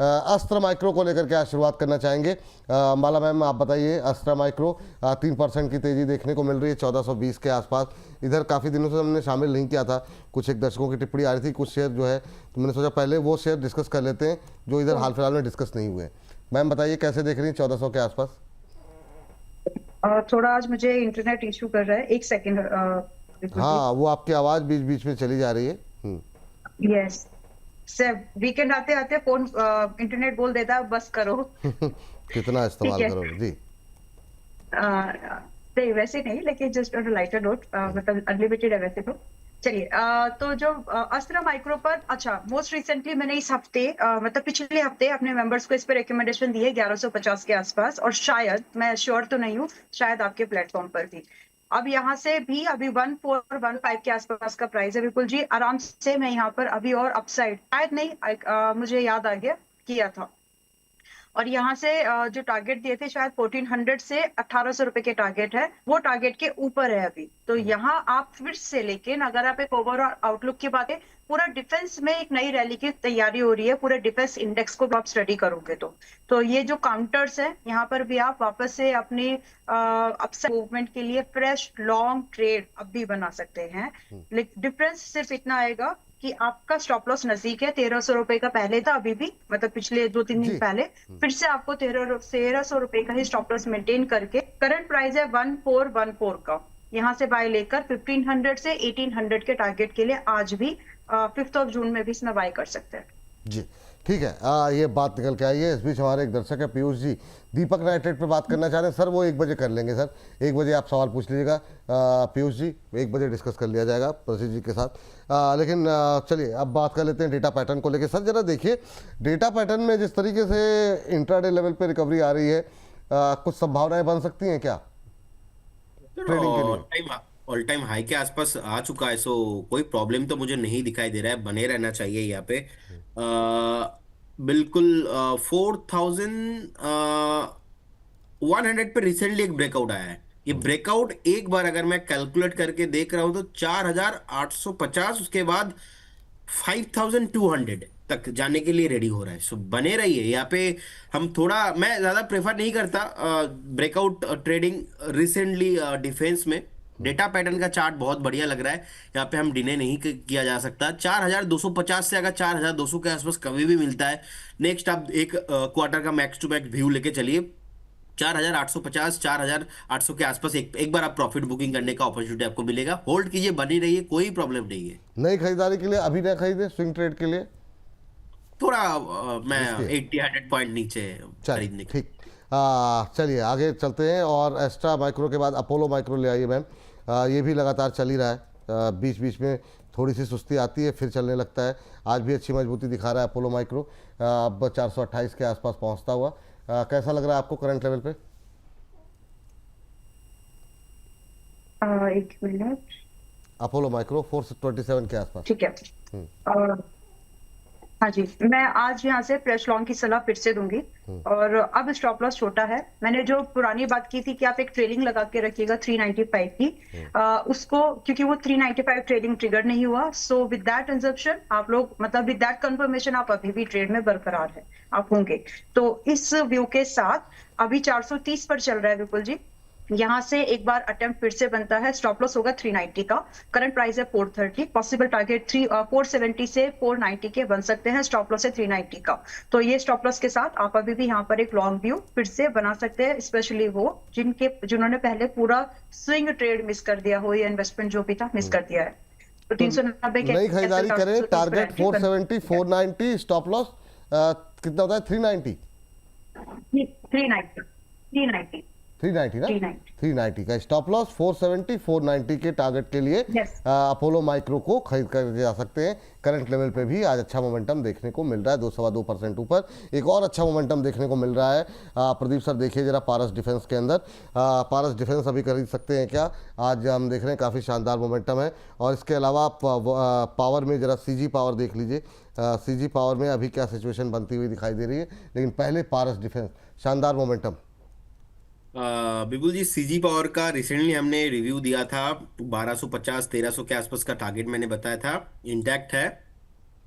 अस्त्र माइक्रो को लेकर क्या शुरुआत करना चाहेंगे? माला मैम, आप बताइए। अस्त्र माइक्रो 3% की तेज़ी देखने को मिल रही है 1420 के आसपास। इधर काफ़ी दिनों से हमने शामिल नहीं किया था, कुछ एक दर्शकों की टिप्पणी आ रही थी, कुछ शेयर जो है, तो मैंने सोचा पहले वो शेयर डिस्कस कर लेते हैं जो इधर हाल फिलहाल में डिस्कस नहीं हुए। मैम बताइए कैसे देख रही हैं 1400 के आसपास? थोड़ा आज मुझे इंटरनेट इशू कर रहा है, एक सेकेंड। हाँ, वो आपकी आवाज़ बीच बीच में चली जा रही है। यस सर, वीकेंड आते आते फोन इंटरनेट बोल देता है बस करो। कितना ठीक इस्तेमाल है। करोगे जी? नहीं वैसे नहीं, लेकिन जस्ट ऑन लाइटर नोट, मतलब अनलिमिटेड है वैसे तो। चलिए, तो जो अस्त्र माइक्रो पर, अच्छा, मोस्ट रिसेंटली मैंने इस हफ्ते, मतलब पिछले हफ्ते अपने मेंबर्स को इस पर रिकमेंडेशन दी है 1150 के आसपास, और शायद, मैं श्योर तो नहीं हूँ, शायद आपके प्लेटफॉर्म पर भी। अब यहाँ से भी अभी 1415 के आसपास का प्राइस है विपुल जी, आराम से मैं यहाँ पर अभी और अपसाइड शायद नहीं, मुझे याद आ गया, किया था। और यहाँ से जो टारगेट दिए थे शायद 1400 से 1800 रुपए के टारगेट है, वो टारगेट के ऊपर है अभी। तो यहाँ आप फिर से, लेकिन अगर आप एक ओवरऑल आउटलुक की बात है, पूरा डिफेंस में एक नई रैली की तैयारी हो रही है, पूरे डिफेंस इंडेक्स को आप स्टडी करोगे तो ये जो काउंटर्स है, यहाँ पर भी आप वापस से अपनी अपसाइड मूवमेंट के लिए फ्रेश लॉन्ग ट्रेड अब भी बना सकते हैं। लेकिन डिफरेंस सिर्फ इतना आएगा कि आपका स्टॉप लॉस नजदीक है 1300 रुपए का, पहले था, अभी भी, मतलब पिछले 2-3 दिन जी। पहले फिर से आपको 1300 रुपए का ही स्टॉप लॉस मेंटेन करके, करंट प्राइस है 1414 का, यहाँ से बाय लेकर 1500 से 1800 के टारगेट के लिए आज भी 5 जून में भी इसमें बाय कर सकते हैं। जी ठीक है, ये बात निकल के आई है। इस बीच हमारे एक दर्शक है पीयूष जी, दीपक नाइट्रेट पे बात करना चाह रहे हैं। सर वो 1 बजे कर लेंगे सर, 1 बजे आप सवाल पूछ लीजिएगा पीयूष जी, 1 बजे डिस्कस कर लिया जाएगा प्रसिद्ध जी के साथ। लेकिन चलिए अब बात कर लेते हैं डेटा पैटर्न को लेकर। सर जरा देखिए डेटा पैटर्न में जिस तरीके से इंट्राडे लेवल पे रिकवरी आ रही है, कुछ संभावनाएं बन सकती हैं क्या ट्रेडिंग के लिए? ऑल टाइम हाई के आसपास आ चुका है, सो कोई प्रॉब्लम तो मुझे नहीं दिखाई दे रहा है, बने रहना चाहिए यहाँ पे। बिल्कुल 4100 पे रिसेंटली एक ब्रेकआउट आया है। ये ब्रेकआउट एक बार अगर मैं कैलकुलेट करके देख रहा हूं तो 4850, उसके बाद 5200 तक जाने के लिए रेडी हो रहा है। सो बने रहिए यहाँ पे। हम थोड़ा, मैं ज्यादा प्रेफर नहीं करता ब्रेकआउट ट्रेडिंग रिसेंटली डिफेंस में। डेटा पैटर्न का चार्ट बहुत बढ़िया लग रहा है, यहाँ पे हम डिने नहीं किया जा सकता। 4250 से अगर 4200 के आसपास कभी भी मिलता है, नेक्स्ट आप एक क्वार्टर का मैक्स टू मैक्स व्यू लेके चलिए। 4850 4800 के आसपास एक बार आप प्रॉफिट बुकिंग करने का अपॉर्चुनिटी आपको मिलेगा। होल्ड कीजिए, बनी रहिए, कोई प्रॉब्लम नहीं है। नई खरीदारी के लिए अभी ना खरीदे, स्विंग ट्रेड के लिए थोड़ा मैं रिस्की है। 80-100 पॉइंट नीचे चलिए खरीदने की। ठीक। चलिए आगे चलते हैं और एस्ट्रा माइक्रो के बाद अपोलो माइक्रो ले आइए मैम। ये भी लगातार चल ही रहा है, बीच बीच में थोड़ी सी सुस्ती आती है फिर चलने लगता है। आज भी अच्छी मजबूती दिखा रहा है अपोलो माइक्रो, अब 428 के आसपास पहुंचता हुआ। कैसा लग रहा है आपको करंट लेवल पे? एक मिनट। अपोलो माइक्रो 427 के आसपास। ठीक है। हाँ जी, मैं आज यहाँ से फ्रेश लॉन्ग की सलाह फिर से दूंगी, और अब स्टॉप लॉस छोटा है। मैंने जो पुरानी बात की थी कि आप एक ट्रेलिंग लगा के रखिएगा 395 की, उसको, क्योंकि वो 395 ट्रेलिंग ट्रिगर नहीं हुआ, सो विद दैट इंजप्शन आप लोग, मतलब विद दैट कंफर्मेशन आप अभी भी ट्रेड में बरकरार है, आप होंगे। तो इस व्यू के साथ अभी 430 पर चल रहा है विपुल जी, यहाँ से एक बार अटेम्प्ट फिर से बनता है। स्टॉप लॉस होगा 390 का, करंट प्राइस है 430, पॉसिबल टारगेट 470 से 490 के बन सकते हैं। स्टॉप लॉस है 390 का, तो ये स्टॉप लॉस के साथ आप अभी भी यहाँ पर एक लॉन्ग व्यू फिर से बना सकते हैं, स्पेशली वो जिन्होंने पहले पूरा स्विंग ट्रेड मिस कर दिया हो, या इन्वेस्टमेंट जो भी था मिस कर दिया है। तो 390 के नई खरीदारी करें, टारगेट 470 490, स्टॉप लॉस कितना होता है? 390 390 390 390 ना? 390 390 का स्टॉप लॉस, 470 490 के टारगेट के लिए Yes. अपोलो माइक्रो को खरीद कर जा सकते हैं। करंट लेवल पे भी आज अच्छा मोमेंटम देखने को मिल रहा है, 2.25% ऊपर। एक और अच्छा मोमेंटम देखने को मिल रहा है। प्रदीप सर देखिए जरा पारस डिफेंस के अंदर, पारस डिफेंस अभी खरीद सकते हैं क्या? आज हम देख रहे हैं काफ़ी शानदार मोमेंटम है। और इसके अलावा पावर में जरा सीजी पावर देख लीजिए, सीजी पावर में अभी क्या सिचुएशन बनती हुई दिखाई दे रही है। लेकिन पहले पारस डिफेंस, शानदार मोमेंटम। बिल्कुल जी, सीजी पावर का रिसेंटली हमने रिव्यू दिया था, 1250 1300 के आसपास का टारगेट मैंने बताया था, इंटैक्ट है।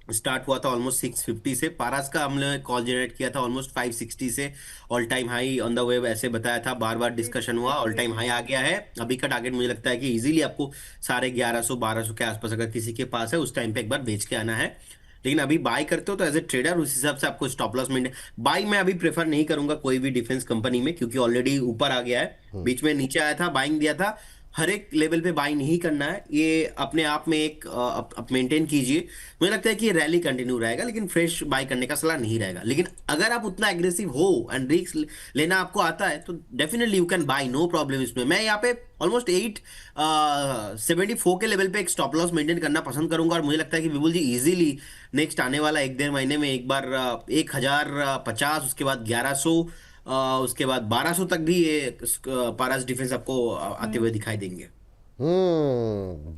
स्टार्ट हुआ था ऑलमोस्ट 650 से। पारस का हमने कॉल जनरेट किया था ऑलमोस्ट 560 से, all time high on the wave ऐसे बताया था, बार बार डिस्कशन हुआ, ऑल टाइम हाई आ गया है। अभी का टारगेट मुझे लगता है कि इजीली आपको 1150 1200 के आसपास अगर किसी के पास है उस टाइम पे एक बार बेच के आना है। लेकिन अभी बाय करते हो तो एज ए ट्रेडर उस हिसाब से आपको स्टॉप लॉस मेंटेन। बाई मैं अभी प्रेफर नहीं करूंगा कोई भी डिफेंस कंपनी में, क्योंकि ऑलरेडी ऊपर आ गया है, बीच में नीचे आया था, बाइंग दिया था। हर एक लेवल पे बाई नहीं करना है, ये अपने आप में एक आप मेंटेन कीजिए। मुझे लगता है कि ये रैली कंटिन्यू रहेगा, लेकिन फ्रेश बाय करने का सलाह नहीं रहेगा। लेकिन अगर आप उतना एग्रेसिव हो एंड रिस्क लेना आपको आता है तो definitely you can buy, no problem इसमें। मैं यहाँ पे ऑलमोस्ट 874 के लेवल पे एक स्टॉप लॉस मेंटेन करना पसंद करूंगा, और मुझे लगता है कि विपुल जी इजीली नेक्स्ट आने वाला एक डेढ़ महीने में एक बार 1050, उसके बाद 1100, उसके बाद 1200 तक भी ये पारस डिफेंस आपको आते हुए दिखाई देंगे।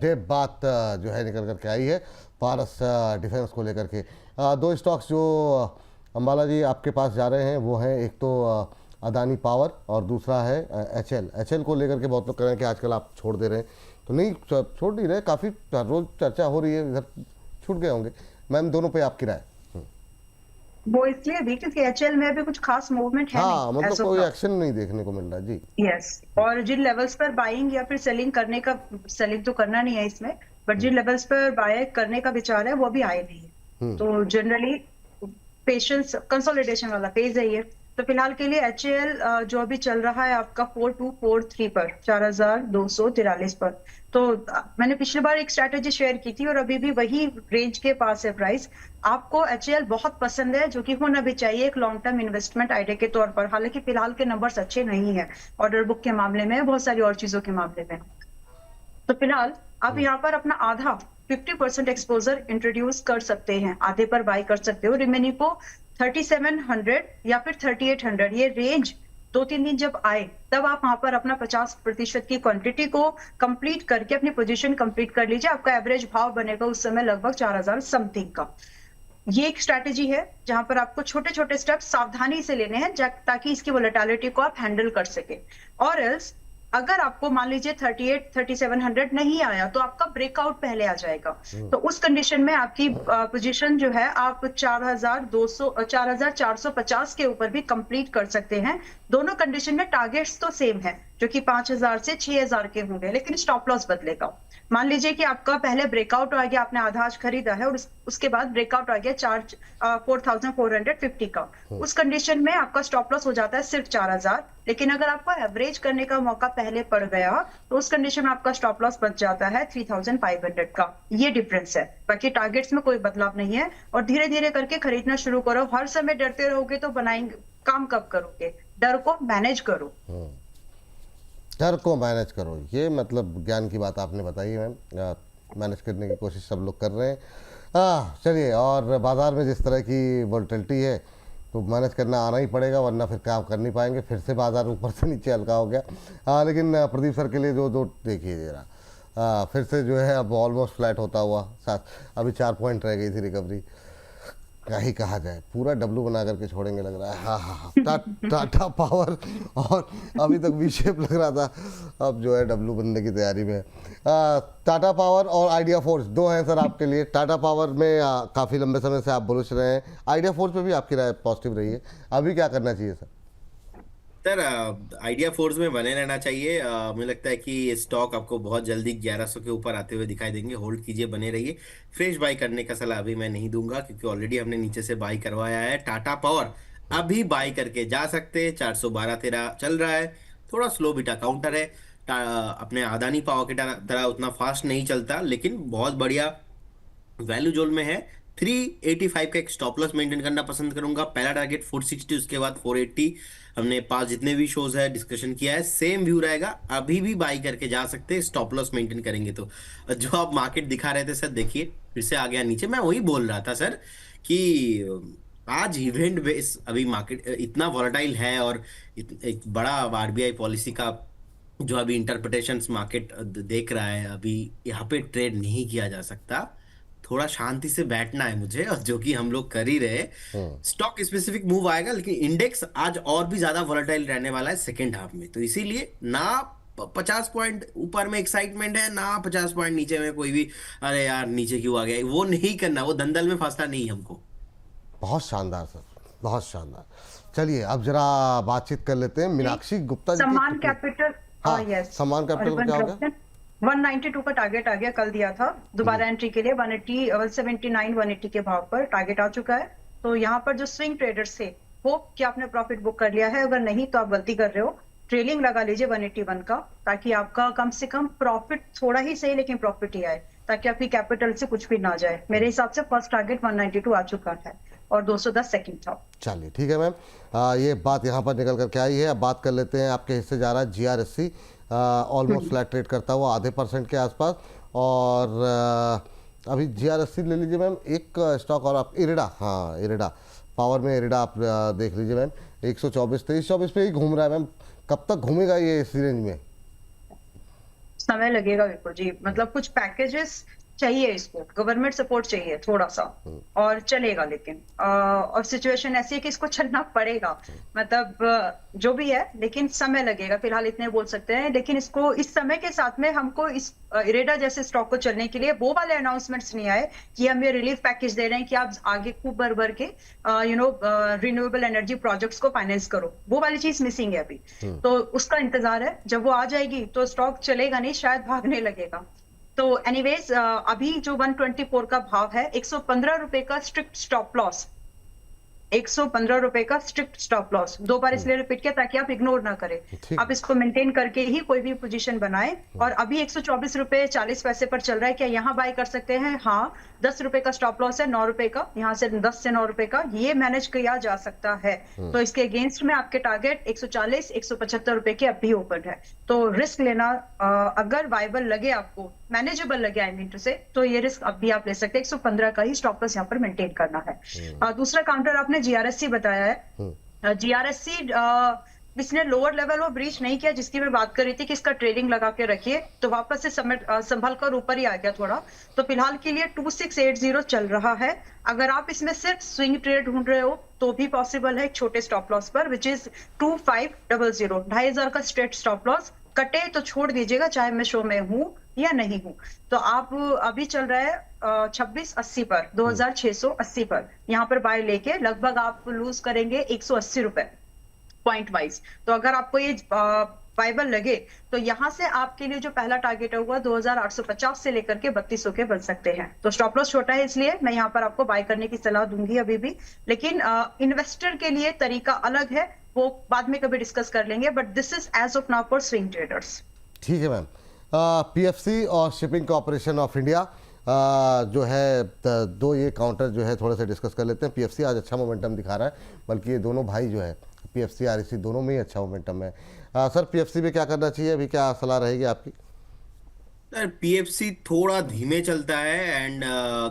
ये बात जो है निकल करके आई है पारस डिफेंस को लेकर के। दो स्टॉक्स जो अंबाला जी आपके पास जा रहे हैं वो हैं, एक तो अदानी पावर और दूसरा है एचएल को लेकर के बहुत लोग कह रहे हैं कि आजकल आप छोड़ दे रहे हैं। तो नहीं, छोड़ नहीं रहे, काफ़ी रोज चर्चा हो रही है, इधर छूट गए होंगे। मैम दोनों पे आपकी राय? वो इसलिए भी क्योंकि एचएल में अभी कुछ खास मूवमेंट है हाँ, नहीं, मतलब कोई एक्शन नहीं देखने को मिल रहा जी। यस। और जिन लेवल्स पर बाइंग या फिर सेलिंग करने का, सेलिंग तो करना नहीं है इसमें, बट जिन लेवल्स पर बाय करने का विचार है वो भी आए नहीं है। तो जनरली पेशेंस कंसोलिडेशन वाला फेज है ये। तो फिलहाल के लिए एचएएल जो अभी चल रहा है आपका 4243 पर, 4243 पर। तो मैंने पिछली बार एक स्ट्रैटेजी शेयर की थी और अभी भी वही रेंज के पास है प्राइस। आपको एचएएल बहुत पसंद है, जो कि होना भी चाहिए एक लॉन्ग टर्म इन्वेस्टमेंट आइडिया के तौर पर। हालांकि फिलहाल के नंबर्स अच्छे नहीं है ऑर्डर बुक के मामले में, बहुत सारी और चीजों के मामले में। तो फिलहाल आप यहाँ पर अपना आधा 50% एक्सपोजर इंट्रोड्यूस कर सकते हैं, आधे पर बाय कर सकते हो। रिमेनिंग को 3700 या फिर 3800 ये रेंज 2-3 दिन जब आए तब आप वहां पर अपना 50% की क्वांटिटी को कंप्लीट करके अपनी पोजीशन कंप्लीट कर लीजिए। आपका एवरेज भाव बनेगा उस समय लगभग 4000 समथिंग का। ये एक स्ट्रैटेजी है जहां पर आपको छोटे छोटे स्टेप सावधानी से लेने हैं ताकि इसकी वोलेटिलिटी को आप हैंडल कर सके। और एल्स अगर आपको मान लीजिए 3700 नहीं आया तो आपका ब्रेकआउट पहले आ जाएगा। तो उस कंडीशन में आपकी पोजीशन जो है आप 4450 के ऊपर भी कंप्लीट कर सकते हैं। दोनों कंडीशन में टारगेट्स तो सेम है, जो कि 5000 से 6000 के होंगे, लेकिन स्टॉप लॉस बदलेगा। मान लीजिए कि आपका पहले ब्रेकआउट आ गया, आपने आधा आज खरीदा है और उसके बाद ब्रेकआउट आ गया 4450 का। उस कंडीशन में आपका स्टॉप लॉस हो जाता है सिर्फ 4000। लेकिन अगर आपको एवरेज करने का मौका पहले पड़ गया तो उस कंडीशन में आपका स्टॉप लॉस बच जाता है 3500 का। ये डिफरेंस है, बाकी टारगेट्स में कोई बदलाव नहीं है। और धीरे धीरे करके खरीदना शुरू करो। हर समय डरते रहोगे तो बनाएंगे काम कब करोगे? डर को मैनेज करो। डर को मैनेज करो, ये मतलब ज्ञान की बात आपने बताई है मैम। मैनेज करने की कोशिश सब लोग कर रहे हैं। चलिए, और बाज़ार में जिस तरह की वोलेटिलिटी है तो मैनेज करना आना ही पड़ेगा, वरना फिर काम कर नहीं पाएंगे। फिर से बाज़ार ऊपर से नीचे हल्का हो गया। लेकिन प्रदीप सर के लिए जो देखिए जरा, फिर से जो है अब ऑलमोस्ट फ्लैट होता हुआ साथ, अभी 4 पॉइंट रह गई थी रिकवरी। क्या ही कहा जाए, पूरा डब्लू बना करके छोड़ेंगे लग रहा है। हाँ, टाटा पावर, और अभी तक वी शेप लग रहा था, अब जो है डब्लू बनने की तैयारी में है। टाटा पावर और आइडिया फोर्स दो हैं सर आपके लिए। टाटा पावर में काफ़ी लंबे समय से आप बुलिश रहे हैं, आइडिया फोर्स पे भी आपकी राय पॉजिटिव रही है, अभी क्या करना चाहिए सर? सर आइडिया फोर्स में बने रहना चाहिए। मुझे लगता है कि ये स्टॉक आपको बहुत जल्दी 1100 के ऊपर आते हुए दिखाई देंगे। होल्ड कीजिए, बने रहिए। फ्रेश बाई करने का सलाह अभी मैं नहीं दूंगा, क्योंकि ऑलरेडी हमने नीचे से बाई करवाया है। टाटा पावर अभी बाई करके जा सकते हैं, 412-13 चल रहा है, थोड़ा स्लो बीटा काउंटर है। अपने अदानी पावर की तरह उतना फास्ट नहीं चलता, लेकिन बहुत बढ़िया वैल्यू जोन में है। 385 का एक स्टॉप लॉस मेंटेन करना पसंद करूंगा। पहला टारगेट 460, उसके बाद 480। हमने पास जितने भी शोज है डिस्कशन किया है, सेम व्यू रहेगा। अभी भी बाई करके जा सकते हैं, स्टॉप लॉस मेंटेन करेंगे तो। जो आप मार्केट दिखा रहे थे सर, देखिए फिर से आ गया नीचे। मैं वही बोल रहा था सर कि आज इवेंट बेस अभी मार्केट इतना वॉलेटाइल है, और एक बड़ा आरबीआई पॉलिसी का जो अभी इंटरप्रिटेशंस मार्केट देख रहा है, अभी यहाँ पे ट्रेड नहीं किया जा सकता। थोड़ा शांति से बैठना है मुझे, और जो कि हम लोग कर ही रहे। स्टॉक स्पेसिफिक मूव आएगा, लेकिन इंडेक्स आज और भी ज्यादा वोलेटाइल रहने वाला है सेकेंड हाफ में। तो इसीलिए ना 50 पॉइंट ऊपर में एक्साइटमेंट है ना, 50 पॉइंट नीचे में कोई भी अरे यार नीचे क्यों आ गया, वो नहीं करना, वो दलदल में फंसना नहीं हमको। बहुत शानदार सर, बहुत शानदार। चलिए अब जरा बातचीत कर लेते हैं मीनाक्षी गुप्ता जी की। सम्मान कैपिटल, हाँ, यस, सम्मान कैपिटल में क्या हो गया? 192 का टारगेट आ गया, कल दिया था दोबारा एंट्री के लिए 180 179 180 के भाव पर टारगेट आ चुका है। तो यहाँ पर जो स्विंग ट्रेडर्स थे, होप कि आपने प्रॉफिट बुक कर लिया है, अगर नहीं तो आप गलती कर रहे हो। ट्रेलिंग लगा लीजिए 181 का, ताकि आपका कम से कम प्रॉफिट थोड़ा ही सही लेकिन प्रॉफिट ही आए, ताकि आपकी कैपिटल से कुछ भी ना जाए। मेरे हिसाब से फर्स्ट टारगेट 192 आ चुका है और 210 सेकंड था। चलिए ठीक है मैम, ये बात यहाँ पर निकल कर के आई है। अब बात कर लेते हैं, आपके हिस्से जा रहा है GRSC ऑलमोस्ट फ्लैट ट्रेड करता हुआ आधे % के आसपास। और अभी GRSC ले लीजिए मैम, एक स्टॉक और आप इरिडा, हाँ इरिडा पावर में इरिडा आप देख लीजिए मैम, 124 23-24 पे ही घूम रहा है मैम। कब तक घूमेगा ये इस रेंज में? समय लगेगा बिल्कुल जी, मतलब कुछ पैकेजेस चाहिए इसको, गवर्नमेंट सपोर्ट चाहिए थोड़ा सा, और चलेगा लेकिन और सिचुएशन ऐसी है कि इसको चलना पड़ेगा, मतलब जो भी है, लेकिन समय लगेगा, फिलहाल इतने बोल सकते हैं। लेकिन इसको इस समय के साथ में हमको इस इरेडा जैसे स्टॉक को चलने के लिए वो वाले अनाउंसमेंट्स नहीं आए कि हम ये रिलीफ पैकेज दे रहे हैं कि आप आगे खूब भर भर के रिन्यूएबल एनर्जी प्रोजेक्ट्स को फाइनेंस करो, वो वाली चीज मिसिंग है अभी। तो उसका इंतजार है, जब वो आ जाएगी तो स्टॉक चलेगा नहीं, शायद भागने लगेगा। तो एनीवेज अभी जो 124 का भाव है, 115 रुपए का स्ट्रिक्ट स्टॉप लॉस, 115 रुपए का स्ट्रिक्ट स्टॉप लॉस, 2 बार इसलिए रिपीट किया ताकि आप इग्नोर ना करें, आप इसको मेंटेन करके ही कोई भी पोजीशन बनाए। और अभी 124 रुपए 40 पैसे पर चल रहा है, क्या यहाँ बाय कर सकते हैं? हाँ, 10 रुपए का स्टॉप लॉस है, 9 रुपए का, यहाँ से 10 से 9 रुपए का ये मैनेज किया जा सकता है। तो इसके अगेंस्ट में आपके टारगेट 140 175 रुपए के अब भी ओपन है। तो रिस्क लेना अगर वाइबल लगे आपको, मैनेजेबल लगे आई मीन टू से, तो ये रिस्क अब भी आप ले सकते हैं। 115 का ही स्टॉप लॉस यहाँ पर मेंटेन करना है। दूसरा काउंटर आपने GRSC बताया है। GRSC इसने लोअर लेवल वो ब्रीच नहीं किया जिसकी मैं बात कर रही थी कि इसका ट्रेडिंग लगा के रखिए, तो वापस से संभल कर ऊपर ही आ गया थोड़ा। तो फिलहाल के लिए 2680 चल रहा है। अगर आप इसमें सिर्फ स्विंग ट्रेड ढूंढ रहे हो तो भी पॉसिबल है, एक छोटे स्टॉप लॉस पर, विच इज 2500, 2500 का स्ट्रेट स्टॉप लॉस। कटे तो छोड़ दीजिएगा, चाहे मैं शो में हूं या नहीं हूं। तो आप अभी चल रहा है 2680 पर, 2680 पर, यहाँ पर बाय लेके लगभग आप लूज करेंगे 180 रुपए पॉइंट वाइज। तो अगर आपको ये वाइबल लगे तो यहाँ से आपके लिए जो पहला टारगेट होगा 2850 से लेकर के 3200 के बन सकते हैं। तो स्टॉप लॉस छोटा है, इसलिए मैं यहाँ पर आपको बाय करने की सलाह दूंगी अभी भी। लेकिन इन्वेस्टर के लिए तरीका अलग है, वो बाद में कभी डिस्कस कर लेंगे, but this is as of now for swing traders. ठीक है मैम। PFC और शिपिंग कॉर्पोरेशन ऑफ इंडिया जो है, दो ये काउंटर जो है थोड़े से डिस्कस कर लेते हैं। PFC आज अच्छा मोमेंटम दिखा रहा है, बल्कि ये दोनों भाई जो है PFC REC दोनों में ही अच्छा मोमेंटम है। सर PFC में क्या करना चाहिए, अभी क्या सलाह रहेगी आपकी? सर PFC थोड़ा धीमे चलता है एंड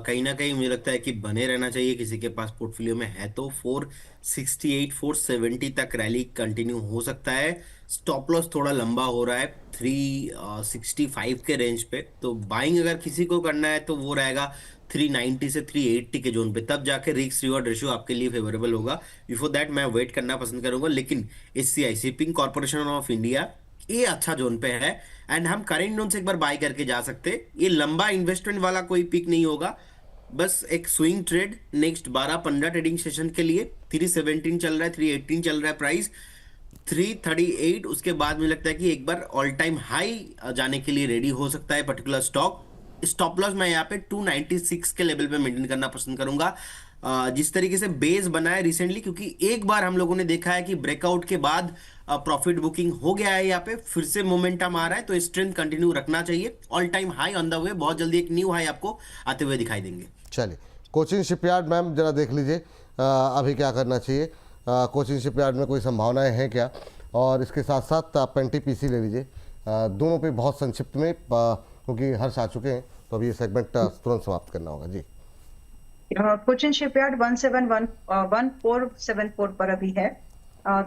कहीं ना कहीं मुझे लगता है कि बने रहना चाहिए, किसी के पास पोर्टफोलियो में है तो 468 470 तक रैली कंटिन्यू हो सकता है। स्टॉप लॉस थोड़ा लंबा हो रहा है 365 के रेंज पे, तो बाइंग अगर किसी को करना है तो वो रहेगा 390 से 380 के जोन पे, तब जाके रिस्क रिवॉर्ड रेशियो आपके लिए फेवरेबल होगा। बिफोर दैट मैं वेट करना पसंद करूंगा। लेकिन SCI shipping corporation of India ये अच्छा जोन पे है एंड हम करेंट जोन से एक बार बाय करके जा सकते हैं। ये लंबा इन्वेस्टमेंट वाला कोई पिक नहीं होगा, बस एक swing trade next 12-15 trading session के लिए। 317 चल रहा है, 318 चल रहा है प्राइस, 338 उसके बाद मुझे लगता है कि एक बार ऑल टाइम हाई जाने के लिए रेडी हो सकता है पर्टिकुलर स्टॉक। स्टॉप लॉस मैं यहाँ पे 296 के लेवल पे मेंटेन करना पसंद करूंगा। जिस तरीके से बेस बना है रिसेंटली, क्योंकि एक बार हम लोगों ने देखा है कि ब्रेकआउट के बाद प्रॉफिट बुकिंग हो गया है, यहाँ पे फिर से मोमेंटम आ रहा है, तो स्ट्रेंथ कंटिन्यू रखना चाहिए। All time high on the way, बहुत जल्दी एक न्यू हाई आपको आते हुए दिखाई देंगे। चलिए कोचिन शिपयार्ड मैम जरा देख लीजिए अभी क्या करना चाहिए। कोचिन शिपयार्ड में कोई संभावनाएं हैं क्या? और इसके साथ साथ आप NTPC ले लीजिए। दोनों पे बहुत संक्षिप्त में, क्योंकि हर्ष आ चुके हैं, तो अभी ये सेगमेंट तुरंत समाप्त करना होगा जी। कोचिन शिपयार्ड 1474 पर अभी है,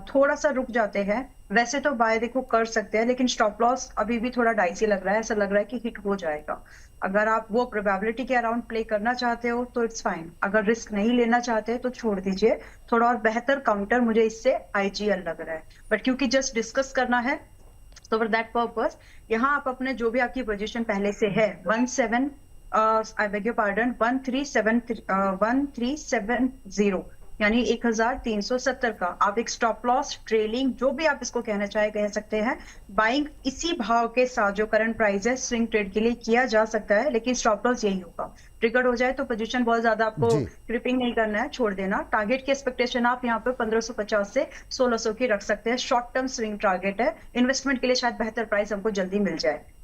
थोड़ा सा रुक जाते हैं। वैसे तो बाय देखो कर सकते हैं, लेकिन स्टॉप लॉस अभी भी थोड़ा डाइसी लग रहा है, ऐसा लग रहा है कि हिट हो जाएगा। अगर आप वो प्रोबेबिलिटी के अराउंड प्ले करना चाहते हो तो इट्स फाइन, अगर रिस्क नहीं लेना चाहते तो छोड़ दीजिए। थोड़ा और बेहतर काउंटर मुझे इससे IGL लग रहा है, बट क्योंकि जस्ट डिस्कस करना है तो फॉर दैट पर्पस यहाँ आप अपने जो भी आपकी पोजीशन पहले से है 17 आई बेग योर पार्डन 1370 यानी 1370 का आप एक स्टॉप लॉस ट्रेलिंग जो भी आप इसको कहना चाहे कह सकते हैं, बाइंग इसी भाव के साथ जो करंट प्राइस है स्विंग ट्रेड के लिए किया जा सकता है, लेकिन स्टॉप लॉस यही होगा। ट्रिगर हो जाए तो पोजीशन बहुत ज्यादा आपको जी। क्रिपिंग नहीं करना है, छोड़ देना। टारगेट की एक्सपेक्टेशन आप यहाँ पे 1550 से 1600 की रख सकते हैं। शॉर्ट टर्म स्विंग टारगेट है, इन्वेस्टमेंट के लिए शायद बेहतर प्राइस हमको जल्दी मिल जाए।